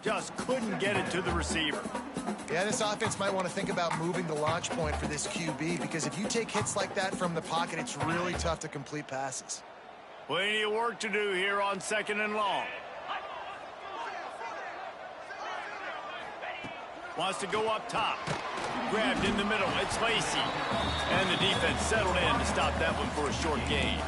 Just couldn't get it to the receiver. Yeah, this offense might want to think about moving the launch point for this QB, because if you take hits like that from the pocket, it's really tough to complete passes. Plenty of work to do here on 2nd and long. Wants to go up top. Grabbed in the middle. It's Lacey. And the defense settled in to stop that one for a short gain.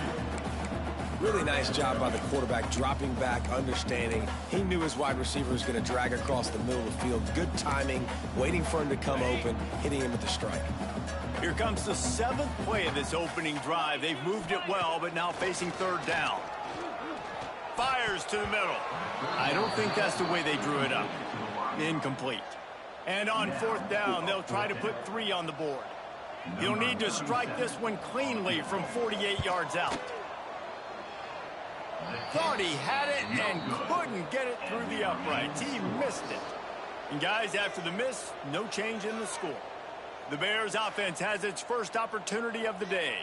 Really nice job by the quarterback, dropping back, understanding. He knew his wide receiver was going to drag across the middle of the field. Good timing, waiting for him to come open, hitting him with the strike. Here comes the 7th play of this opening drive. They've moved it well, but now facing 3rd down. Fires to the middle. I don't think that's the way they drew it up. Incomplete. And on 4th down, they'll try to put 3 on the board. He'll need to strike this one cleanly from 48 yards out. Thought he had it and couldn't get it through the uprights. He missed it. And guys, after the miss, no change in the score. The Bears offense has its first opportunity of the day.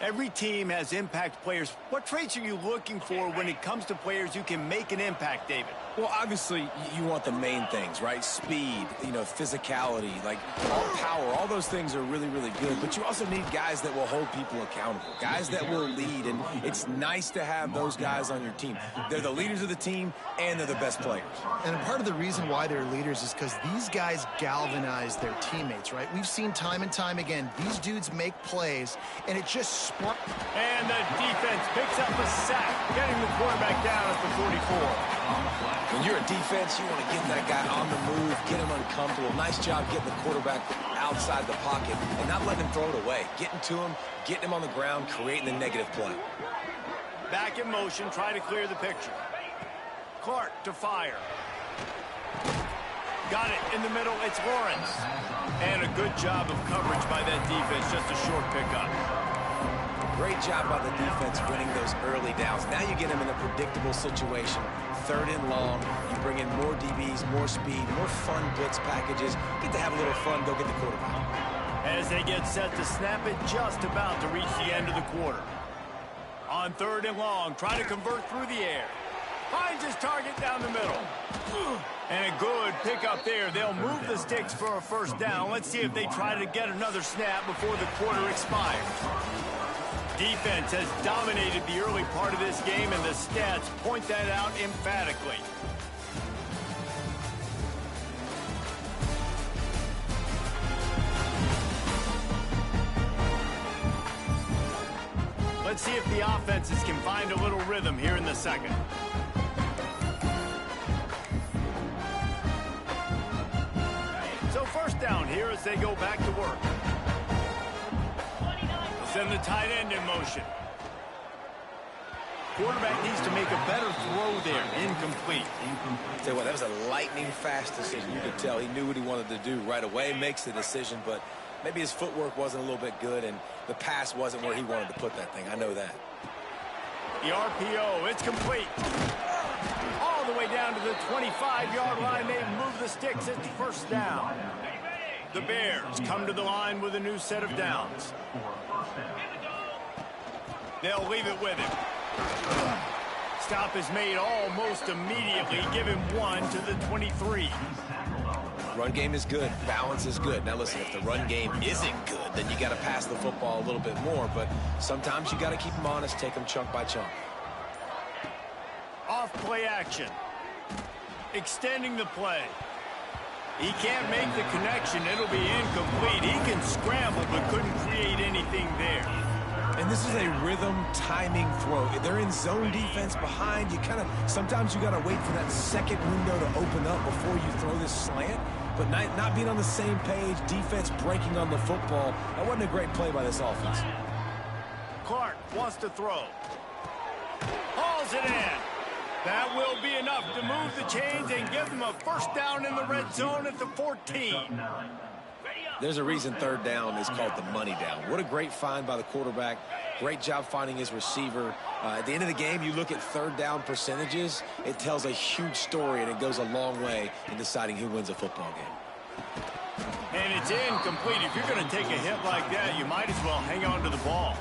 Every team has impact players. What traits are you looking for when it comes to players who can make an impact, David? Well, obviously, you want the main things, right? Speed, physicality, like all power. All those things are really, really good. But you also need guys that will hold people accountable, guys that will lead. And it's nice to have those guys on your team. They're the leaders of the team, and they're the best players. And part of the reason why they're leaders is because these guys galvanize their teammates, right? We've seen time and time again, these dudes make plays, and it just sparks. And the defense picks up a sack, getting the quarterback down at the 44. When you're a defense, you want to get that guy on the move, get him uncomfortable. Nice job getting the quarterback outside the pocket and not letting him throw it away. Getting to him, getting him on the ground, creating the negative play. Back in motion, try to clear the picture. Clark to fire. Got it in the middle, it's Lawrence. And a good job of coverage by that defense, just a short pickup. Great job by the defense winning those early downs. Now you get them in a predictable situation. 3rd and long. You bring in more DBs, more speed, more fun blitz packages. Get to have a little fun, go get the quarterback. As they get set to snap it, just about to reach the end of the quarter. On 3rd and long, try to convert through the air. Finds his target down the middle. And a good pickup there. They'll move the sticks for a 1st down. Let's see if they try to get another snap before the quarter expires. Defense has dominated the early part of this game, and the stats point that out emphatically. Let's see if the offenses can find a little rhythm here in the 2nd. So 1st down here as they go back to work. Send the tight end in motion. Quarterback needs to make a better throw there. Incomplete. Tell you what, that was a lightning-fast decision. You could tell he knew what he wanted to do right away. Makes the decision, but maybe his footwork wasn't a little bit good, and the pass wasn't where he wanted to put that thing. I know that. The RPO, it's complete. All the way down to the 25-yard line. They move the sticks. It's 1st down. The Bears come to the line with a new set of downs. They'll leave it with him. Stop is made almost immediately. Give him 1 to the 23. Run game is good. Balance is good. Now listen, if the run game isn't good, then you got to pass the football a little bit more. But sometimes you got to keep them honest, take them chunk by chunk. Off play action. Extending the play. He can't make the connection. It'll be incomplete. He can scramble, but couldn't create anything there. And this is a rhythm timing throw. They're in zone defense behind. Sometimes you got to wait for that 2nd window to open up before you throw this slant. But not being on the same page, defense breaking on the football. That wasn't a great play by this offense. Clark wants to throw. Hauls it in. That will be enough to move the chains and give them a 1st down in the red zone at the 14. There's a reason 3rd down is called the money down. What a great find by the quarterback. Great job finding his receiver. At the end of the game, you look at 3rd down percentages. It tells a huge story, and it goes a long way in deciding who wins a football game. And it's incomplete. If you're going to take a hit like that, you might as well hang on to the ball.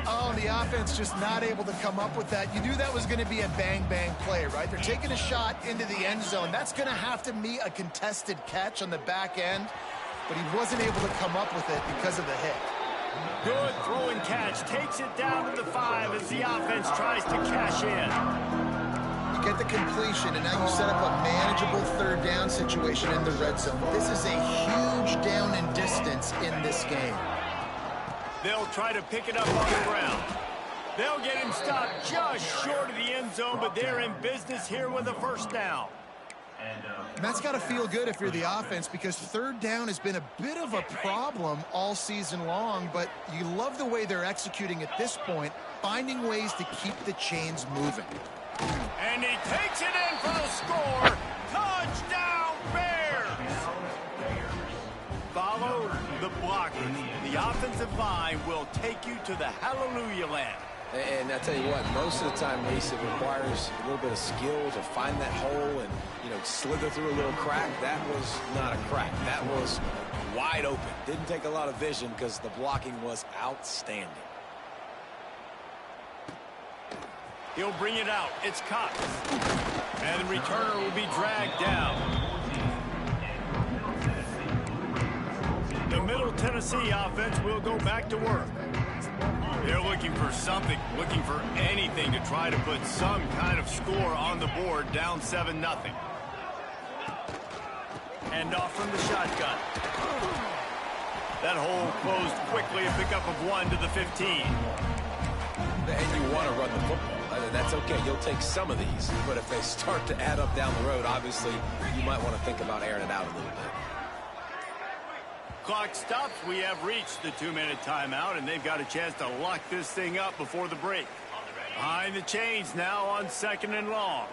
Oh, and the offense just not able to come up with that. You knew that was going to be a bang-bang play, right? They're taking a shot into the end zone. That's going to have to meet a contested catch on the back end, but he wasn't able to come up with it because of the hit. Good throw and catch. Takes it down to the 5 as the offense tries to cash in. You get the completion, and now you set up a manageable third down situation in the red zone. This is a huge down in distance in this game. They'll try to pick it up on the ground. They'll get him stopped just short of the end zone, but they're in business here with a first down. And that's got to feel good if you're the offense, because third down has been a bit of a problem all season long, but you love the way they're executing at this point, finding ways to keep the chains moving. And he takes it in for the score. Touchdown, Bears! Follow the blocking. The offensive line will take you to the hallelujah land. And I tell you what, most of the time, Reese, it requires a little bit of skill to find that hole and, slither through a little crack. That was not a crack. That was wide open. Didn't take a lot of vision because the blocking was outstanding. He'll bring it out. It's Cox. And the returner will be dragged down. The Middle Tennessee offense will go back to work. They're looking for something, looking for anything to try to put some kind of score on the board, down 7-0. And off from the shotgun. That hole closed quickly, a pickup of 1 to the 15. And you want to run the football. That's okay. You'll take some of these. But if they start to add up down the road, obviously, you might want to think about airing it out a little bit. Clock stops. We have reached the 2-minute timeout, and they've got a chance to lock this thing up before the break. Behind the chains now on 2nd and long.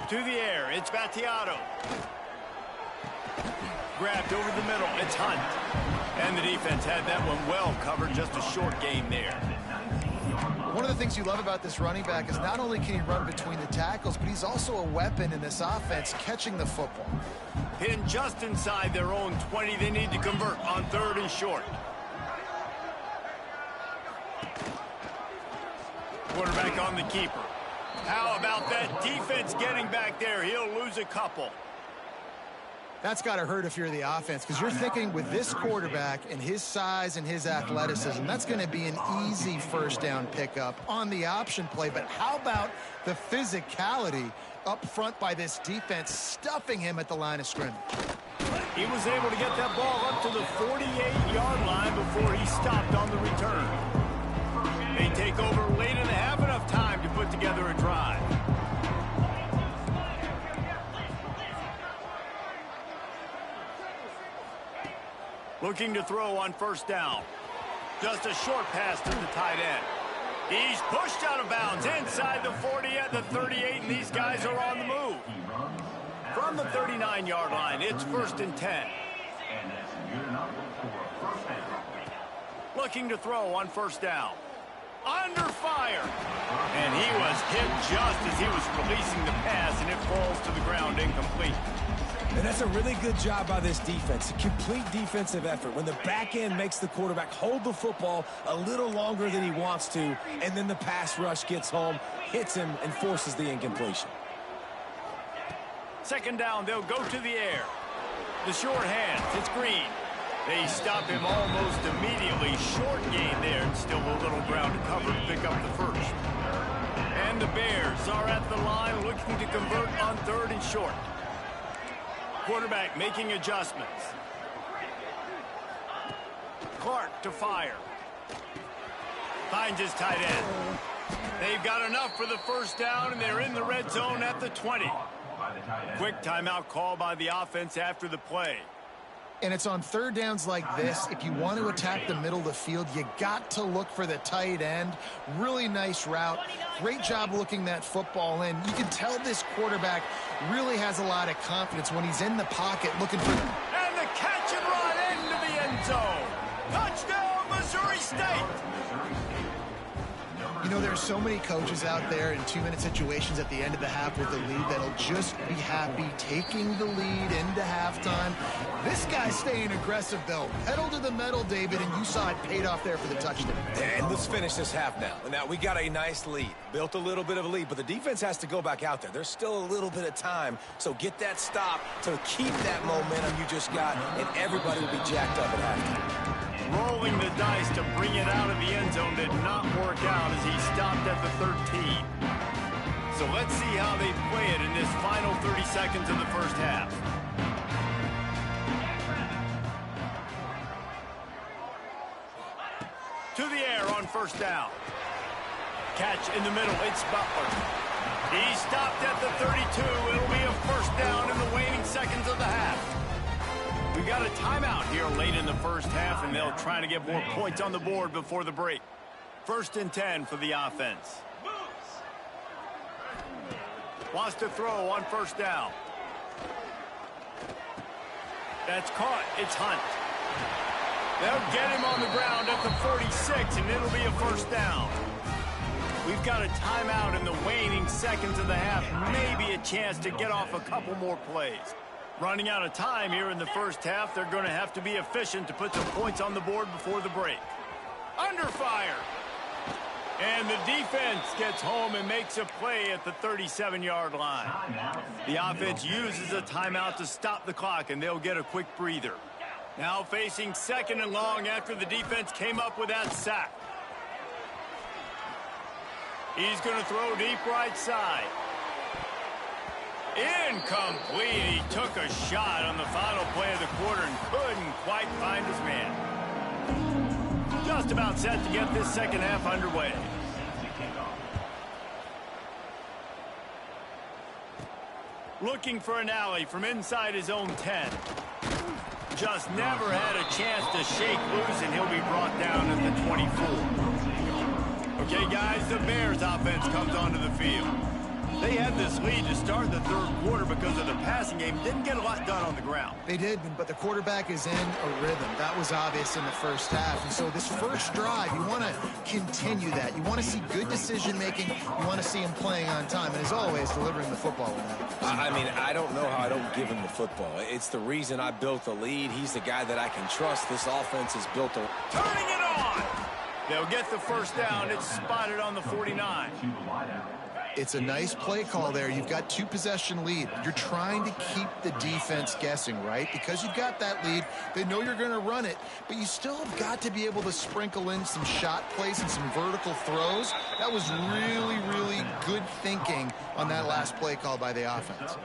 To the air. It's Battiato. Grabbed over the middle. It's Hunt. And the defense had that one well covered. Just a short game there. One of the things you love about this running back is not only can he run between the tackles, but he's also a weapon in this offense, catching the football. Pinned just inside their own 20. They need to convert on 3rd and short. Quarterback on the keeper. How about that defense getting back there? He'll lose a couple. That's got to hurt if you're the offense, because you're thinking with this quarterback and his size and his athleticism, that's going to be an easy first down pickup on the option play. But how about the physicality up front by this defense, stuffing him at the line of scrimmage? He was able to get that ball up to the 48-yard line before he stopped on the return. They take over late in the half, enough time to put together a drive. Looking to throw on first down. Just a short pass to the tight end. He's pushed out of bounds inside the 40 at the 38, and these guys are on the move. From the 39-yard line, it's 1st and 10. Looking to throw on first down. Under fire. And he was hit just as he was releasing the pass, and it falls to the ground incomplete. And that's a really good job by this defense. A complete defensive effort. When the back end makes the quarterback hold the football a little longer than he wants to, and then the pass rush gets home, hits him, and forces the incompletion. 2nd down, they'll go to the air. The short hands, it's Green. They stop him almost immediately. Short gain there, and still a little ground to cover to pick up the first. And the Bears are at the line looking to convert on 3rd and short. Quarterback making adjustments. Clark to fire. Finds his tight end. They've got enough for the first down, and they're in the red zone at the 20. Quick timeout call by the offense after the play. And it's on 3rd downs like this. If you want to attack the middle of the field, you got to look for the tight end. Really nice route. Great job looking that football in. You can tell this quarterback really has a lot of confidence when he's in the pocket looking for... And the catch and run into the end zone. Touchdown, Missouri State. You know, there's so many coaches out there in 2-minute situations at the end of the half with the lead that'll just be happy taking the lead into halftime. This guy's staying aggressive, though. Pedal to the metal, David, and you saw it paid off there for the touchdown. And let's finish this half now. Now, we got a nice lead. Built a little bit of a lead, but the defense has to go back out there. There's still a little bit of time, so get that stop to keep that momentum you just got, and everybody will be jacked up at halftime. Rolling the dice to bring it out of the end zone did not work out as he stopped at the 13. So let's see how they play it in this final 30 seconds of the first half. To the air on first down. Catch in the middle. It's Butler. He stopped at the 32. It'll be a first down in the waning seconds of the half. We got a timeout here late in the first half, and they'll try to get more points on the board before the break. 1st and 10 for the offense. Wants to throw on first down. That's caught. It's Hunt. They'll get him on the ground at the 46, and it'll be a first down. We've got a timeout in the waning seconds of the half. Maybe a chance to get off a couple more plays. Running out of time here in the first half. They're going to have to be efficient to put some points on the board before the break. Under fire. And the defense gets home and makes a play at the 37-yard line. The offense uses a timeout to stop the clock, and they'll get a quick breather. Now facing 2nd and long after the defense came up with that sack. He's going to throw deep right side. Incomplete. He took a shot on the final play of the quarter and couldn't quite find his man. Just about set to get this second half underway. Looking for an alley from inside his own 10. Just never had a chance to shake loose, and he'll be brought down at the 24. Okay, guys, the Bears offense comes onto the field. They had this lead to start the third quarter because of the passing game. Didn't get a lot done on the ground. They did, but the quarterback is in a rhythm. That was obvious in the first half. And so this first drive, you want to continue that. You want to see good decision-making. You want to see him playing on time. And as always, delivering the football with that. I mean, I don't know how I don't give him the football. It's the reason I built the lead. He's the guy that I can trust. This offense is built to... Turning it on! They'll get the first down. It's spotted on the 49. It's a nice play call there. You've got 2-possession lead. You're trying to keep the defense guessing, right? Because you've got that lead, they know you're going to run it, but you still have got to be able to sprinkle in some shot plays and some vertical throws. That was really, really good thinking on that last play call by the offense.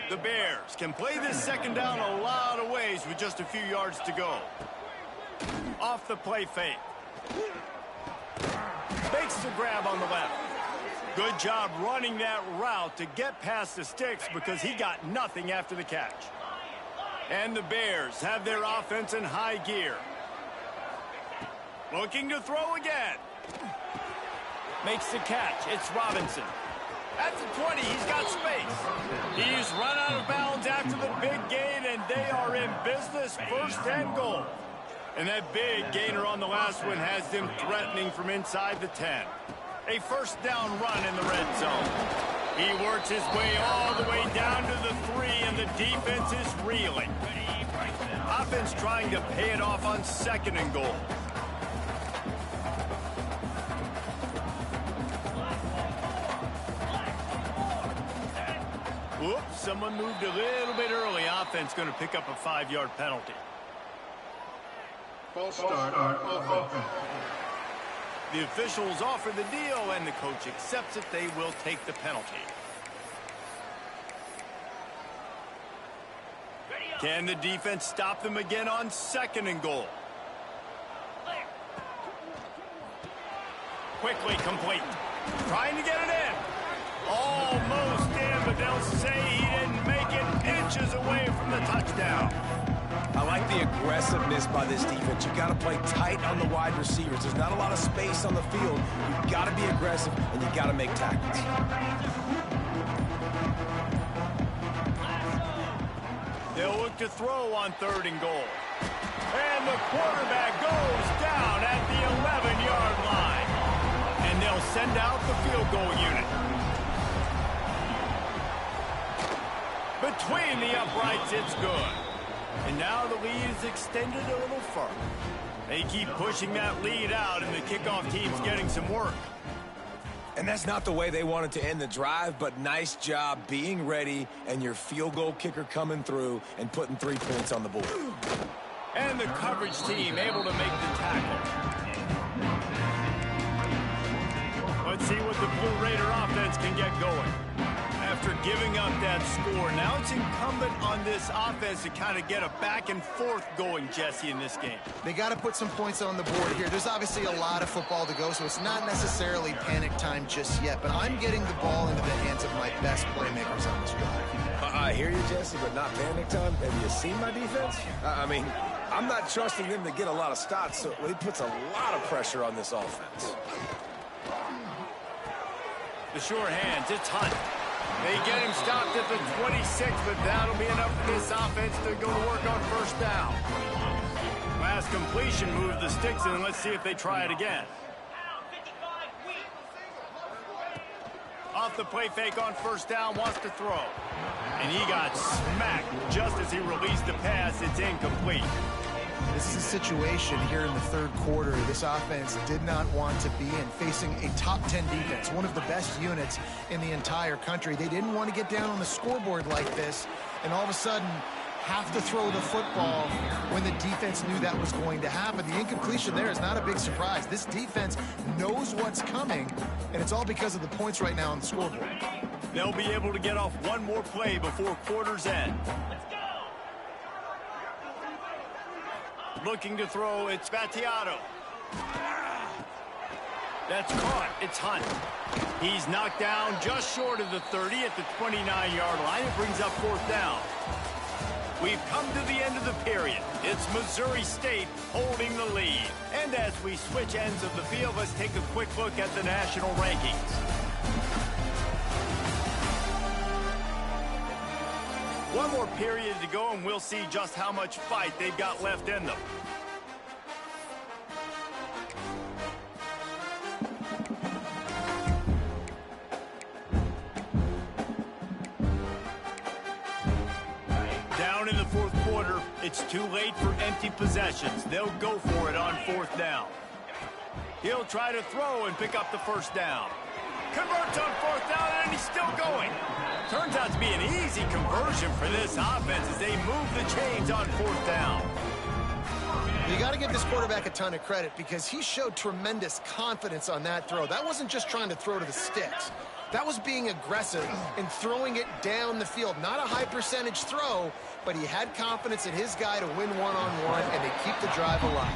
The Bears can play this second down a lot of ways with just a few yards to go. Off the play fake. Makes the grab on the left. Good job running that route to get past the sticks because he got nothing after the catch. And the Bears have their offense in high gear. Looking to throw again. Makes the catch. It's Robinson. At the 20, he's got space. He's run out of bounds after the big gain, and they are in business, 1st and goal. And that big gainer on the last one has them threatening from inside the 10. A first down run in the red zone. He works his way all the way down to the 3, and the defense is reeling. Offense trying to pay it off on 2nd and goal. Whoops, someone moved a little bit early. Offense going to pick up a 5-yard penalty. False start on offense. The officials offer the deal, and the coach accepts it. They will take the penalty. Can the defense stop them again on 2nd and goal? Quickly complete. Trying to get it in. Almost in, but they'll say he didn't make it, inches away from the touchdown. I like the aggressiveness by this defense. You got to play tight on the wide receivers. There's not a lot of space on the field. You've got to be aggressive, and you got to make tackles. They'll look to throw on 3rd and goal. And the quarterback goes down at the 11-yard line. And they'll send out the field goal unit. Between the uprights, it's good. And now the lead is extended a little further. They keep pushing that lead out, and the kickoff team's getting some work. And that's not the way they wanted to end the drive, but nice job being ready and your field goal kicker coming through and putting 3 points on the board. And the coverage team able to make the tackle. Let's see what the Blue Raider offense can get going. After giving up that score, now it's incumbent on this offense to kind of get a back and forth going, Jesse, in this game. They got to put some points on the board here. There's obviously a lot of football to go, so it's not necessarily panic time just yet, but I'm getting the ball into the hands of my best playmakers on this drive. I hear you, Jesse, but not panic time. Have you seen my defense? I mean, I'm not trusting them to get a lot of stops, so it puts a lot of pressure on this offense. The sure hands, it's Hunt. They get him stopped at the 26, but that'll be enough for this offense to go to work on first down. Last completion moved the sticks in, and let's see if they try it again. Off the play fake on first down, wants to throw. And he got smacked just as he released the pass. It's incomplete. This is a situation here in the third quarter this offense did not want to be in, facing a top 10 defense, one of the best units in the entire country. They didn't want to get down on the scoreboard like this and all of a sudden have to throw the football when the defense knew that was going to happen. The incompletion there is not a big surprise. This defense knows what's coming, and it's all because of the points right now on the scoreboard. They'll be able to get off one more play before quarter's end. Looking to throw, it's Battiato. That's caught, it's Hunt. He's knocked down just short of the 30 at the 29-yard line. It brings up fourth down. We've come to the end of the period. It's Missouri State holding the lead. And as we switch ends of the field, let's take a quick look at the national rankings. One more period to go, and we'll see just how much fight they've got left in them. Down in the fourth quarter, it's too late for empty possessions. They'll go for it on fourth down. He'll try to throw and pick up the first down. Converts on fourth down, and he's still going. Turns out to be an easy conversion for this offense as they move the chains on fourth down. You got to give this quarterback a ton of credit because he showed tremendous confidence on that throw. That wasn't just trying to throw to the sticks. That was being aggressive and throwing it down the field. Not a high percentage throw, but he had confidence in his guy to win one-on-one, and they keep the drive alive.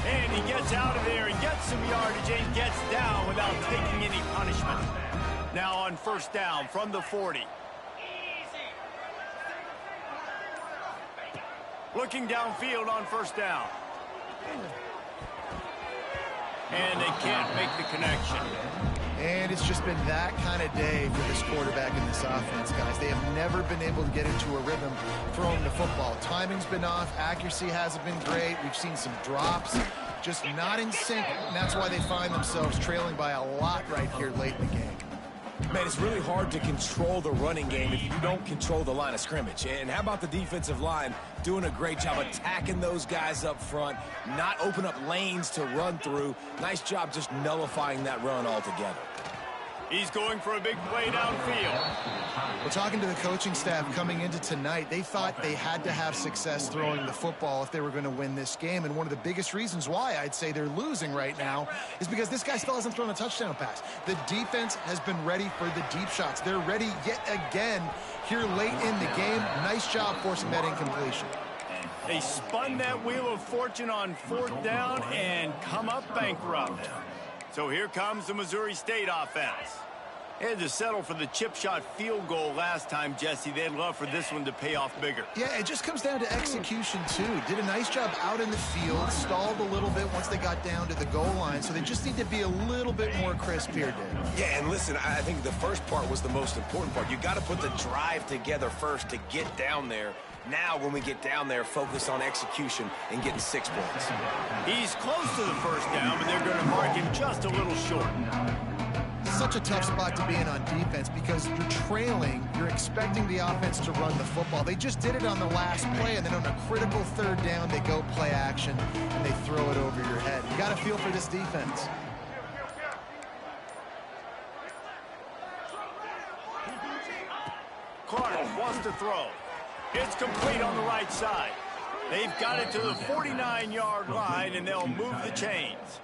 And he gets out of there and gets some yardage and gets down without taking any punishment. Now on first down from the 40. Looking downfield on first down. And they can't make the connection. And it's just been that kind of day for this quarterback and this offense, guys. They have never been able to get into a rhythm throwing the football. Timing's been off. Accuracy hasn't been great. We've seen some drops. Just not in sync, and that's why they find themselves trailing by a lot right here late in the game. Man, it's really hard to control the running game if you don't control the line of scrimmage. And how about the defensive line doing a great job attacking those guys up front, not open up lanes to run through. Nice job just nullifying that run altogether. He's going for a big play downfield. We're talking to the coaching staff coming into tonight. They thought they had to have success throwing the football if they were going to win this game. And one of the biggest reasons why I'd say they're losing right now is because this guy still hasn't thrown a touchdown pass. The defense has been ready for the deep shots. They're ready yet again here late in the game. Nice job forcing that incompletion. They spun that wheel of fortune on fourth down and come up bankrupt. So here comes the Missouri State offense. They had to settle for the chip shot field goal last time, Jesse. They'd love for this one to pay off bigger. Yeah, it just comes down to execution, too. Did a nice job out in the field, stalled a little bit once they got down to the goal line, so they just need to be a little bit more crisp here, Dave. Yeah, and listen, I think the first part was the most important part. You got to put the drive together first to get down there. Now, when we get down there, focus on execution and getting 6 points. He's close to the first down, but they're going to mark him just a little short. Such a tough spot to be in on defense because you're trailing, you're expecting the offense to run the football. They just did it on the last play, and then on a critical third down, they go play action, and they throw it over your head. You got to feel for this defense. Clark wants to throw. It's complete on the right side. They've got it to the 49-yard line, and they'll move the chains.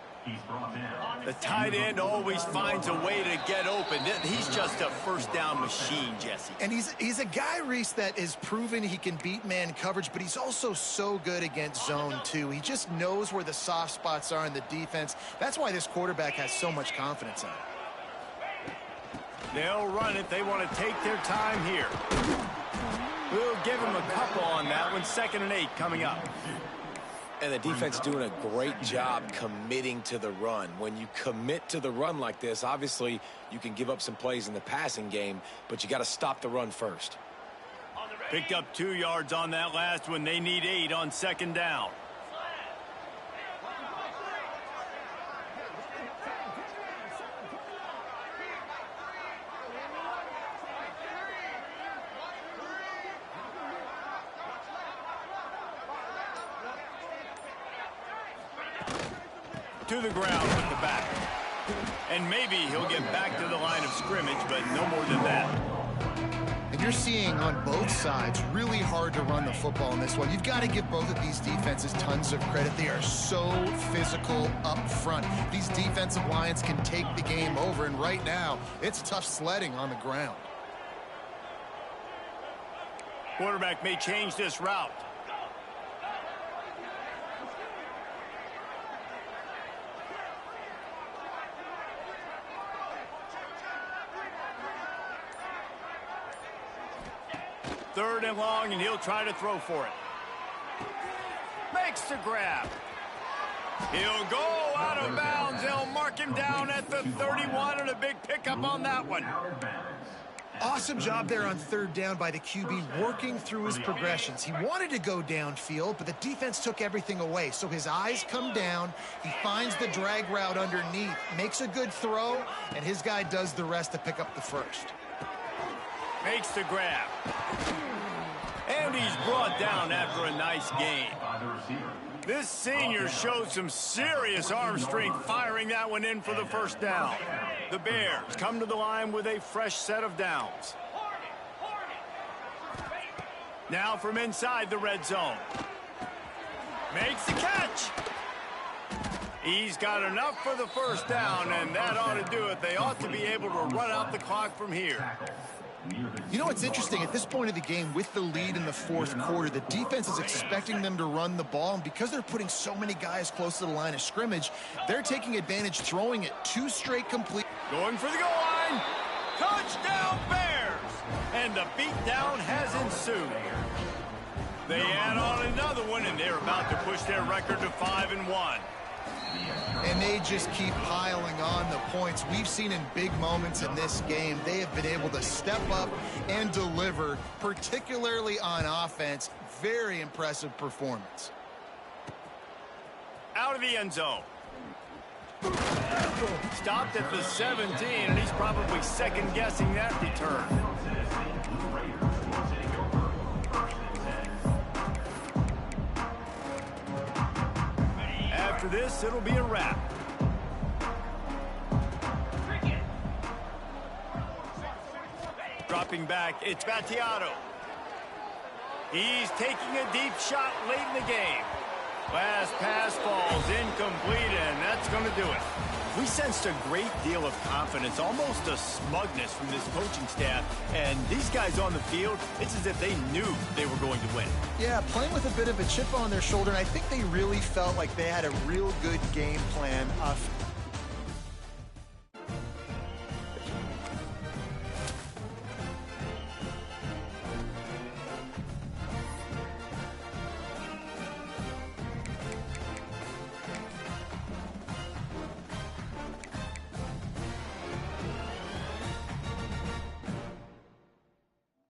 The tight end always finds a way to get open. He's just a first down machine, Jesse. And he's a guy, Reese, that is proven he can beat man coverage, but he's also so good against zone, too. He just knows where the soft spots are in the defense. That's why this quarterback has so much confidence in it. They'll run it. They want to take their time here. We'll give him a couple on that one. 2nd and 8 coming up. And the defense doing a great job committing to the run. When you commit to the run like this, obviously you can give up some plays in the passing game, but you got to stop the run first. Picked up 2 yards on that last one. They need 8 on 2nd down. To the ground with the back. And maybe he'll get back to the line of scrimmage, but no more than that. And you're seeing on both sides really hard to run the football in this one. You've got to give both of these defenses tons of credit. They are so physical up front. These defensive lines can take the game over, and right now it's tough sledding on the ground. Quarterback may change this route. Third and long, and he'll try to throw for it. Makes the grab. He'll go out of bounds. They'll mark him down at the 31, and a big pickup on that one. Awesome job there on 3rd down by the QB, working through his progressions. He wanted to go downfield, but the defense took everything away. So his eyes come down. He finds the drag route underneath, makes a good throw, and his guy does the rest to pick up the first. Makes the grab. And he's brought down after a nice gain. This senior showed some serious arm strength firing that one in for the first down. The Bears come to the line with a fresh set of downs. Now from inside the red zone. Makes the catch. He's got enough for the first down, and that ought to do it. They ought to be able to run out the clock from here. You know what's interesting? At this point of the game, with the lead in the 4th quarter, the defense is expecting them to run the ball, and because they're putting so many guys close to the line of scrimmage, they're taking advantage, throwing it 2 straight complete. Going for the goal line. Touchdown Bears! And the beatdown has ensued. They add on another one, and they're about to push their record to 5-1. And they just keep piling on the points. We've seen in big moments in this game, they have been able to step up and deliver, particularly on offense. Very impressive performance. Out of the end zone. Stopped at the 17, and he's probably second-guessing that return. After this, it'll be a wrap. Dropping back, it's Battiato. He's taking a deep shot late in the game. Last pass falls incomplete, and that's going to do it. We sensed a great deal of confidence, almost a smugness from this coaching staff. And these guys on the field, it's as if they knew they were going to win. Yeah, playing with a bit of a chip on their shoulder, and I think they really felt like they had a real good game plan